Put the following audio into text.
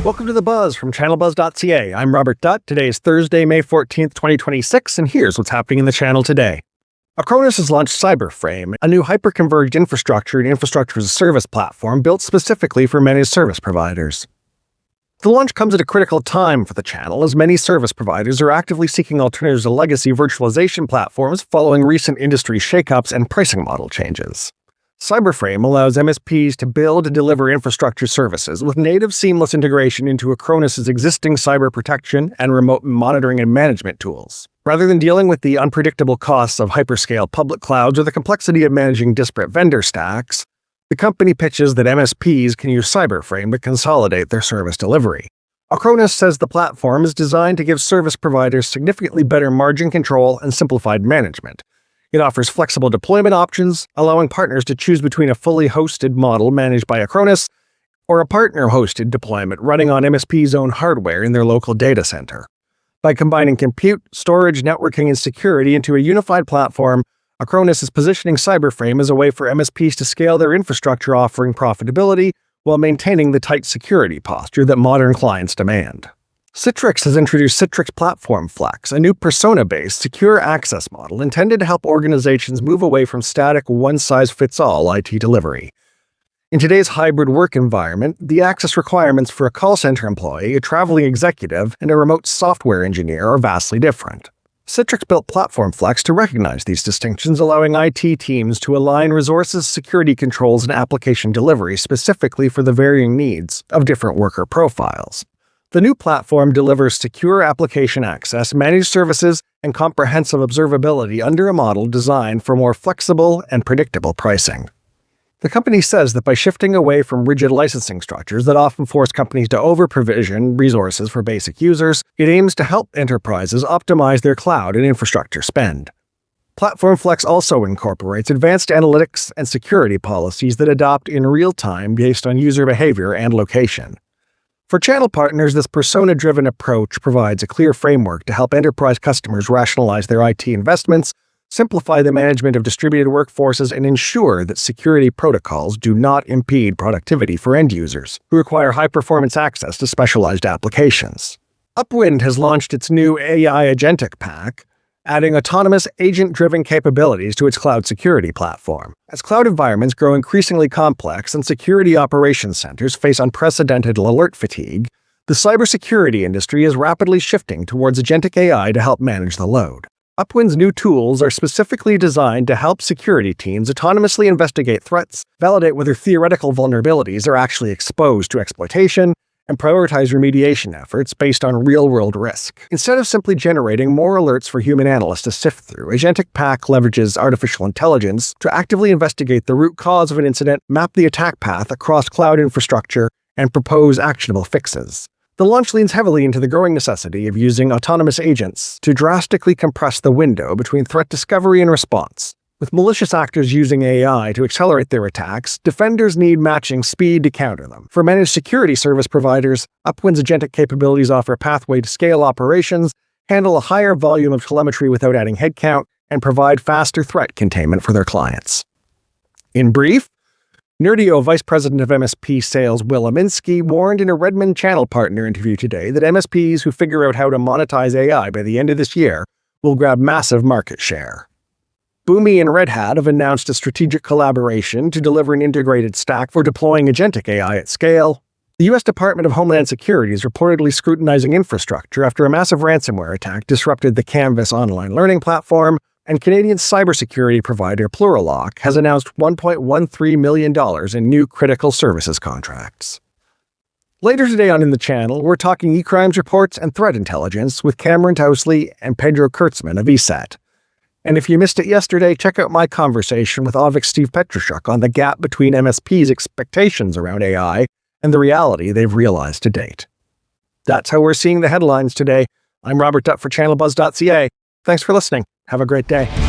Welcome to The Buzz from channelbuzz.ca. I'm Robert Dutt. Today is Thursday, May 14th, 2026, and here's what's happening in the channel today. Acronis has launched CyberFrame, a new hyper-converged infrastructure and infrastructure as a service platform built specifically for managed service providers. The launch comes at a critical time for the channel, as many service providers are actively seeking alternatives to legacy virtualization platforms following recent industry shakeups and pricing model changes. CyberFrame allows MSPs to build and deliver infrastructure services with native seamless integration into Acronis' existing cyber protection and remote monitoring and management tools. Rather than dealing with the unpredictable costs of hyperscale public clouds or the complexity of managing disparate vendor stacks, the company pitches that MSPs can use CyberFrame to consolidate their service delivery. Acronis says the platform is designed to give service providers significantly better margin control and simplified management. It offers flexible deployment options, allowing partners to choose between a fully hosted model managed by Acronis or a partner-hosted deployment running on MSP's own hardware in their local data center. By combining compute, storage, networking, and security into a unified platform, Acronis is positioning CyberFrame as a way for MSPs to scale their infrastructure offering profitability while maintaining the tight security posture that modern clients demand. Citrix has introduced Citrix Platform Flex, a new persona-based, secure access model intended to help organizations move away from static, one-size-fits-all IT delivery. In today's hybrid work environment, the access requirements for a call center employee, a traveling executive, and a remote software engineer are vastly different. Citrix built Platform Flex to recognize these distinctions, allowing IT teams to align resources, security controls, and application delivery specifically for the varying needs of different worker profiles. The new platform delivers secure application access, managed services, and comprehensive observability under a model designed for more flexible and predictable pricing. The company says that by shifting away from rigid licensing structures that often force companies to over-provision resources for basic users, it aims to help enterprises optimize their cloud and infrastructure spend. Platform Flex also incorporates advanced analytics and security policies that adapt in real time based on user behavior and location. For channel partners, this persona-driven approach provides a clear framework to help enterprise customers rationalize their IT investments, simplify the management of distributed workforces, and ensure that security protocols do not impede productivity for end users who require high-performance access to specialized applications. Upwind has launched its new AI agentic pack, adding autonomous, agent-driven capabilities to its cloud security platform. As cloud environments grow increasingly complex and security operations centers face unprecedented alert fatigue, the cybersecurity industry is rapidly shifting towards agentic AI to help manage the load. Upwind's new tools are specifically designed to help security teams autonomously investigate threats, validate whether theoretical vulnerabilities are actually exposed to exploitation, and prioritize remediation efforts based on real-world risk. Instead of simply generating more alerts for human analysts to sift through, Agentic PAC leverages artificial intelligence to actively investigate the root cause of an incident, map the attack path across cloud infrastructure, and propose actionable fixes. The launch leans heavily into the growing necessity of using autonomous agents to drastically compress the window between threat discovery and response. With malicious actors using AI to accelerate their attacks, defenders need matching speed to counter them. For managed security service providers, Upwind's agentic capabilities offer a pathway to scale operations, handle a higher volume of telemetry without adding headcount, and provide faster threat containment for their clients. In brief, Nerdio Vice President of MSP Sales Will Aminski warned in a Redmond channel partner interview today that MSPs who figure out how to monetize AI by the end of this year will grab massive market share. Boomi and Red Hat have announced a strategic collaboration to deliver an integrated stack for deploying agentic AI at scale. The U.S. Department of Homeland Security is reportedly scrutinizing infrastructure after a massive ransomware attack disrupted the Canvas online learning platform, and Canadian cybersecurity provider Plurilock has announced $1.13 million in new critical services contracts. Later today on In the Channel, we're talking e-crimes reports and threat intelligence with Cameron Tousley and Pedro Kurtzman of ESET. And if you missed it yesterday, check out my conversation with Avik Steve Petrushuk on the gap between MSPs' expectations around AI and the reality they've realized to date. That's how we're seeing the headlines today. I'm Robert Dutt for channelbuzz.ca. Thanks for listening. Have a great day.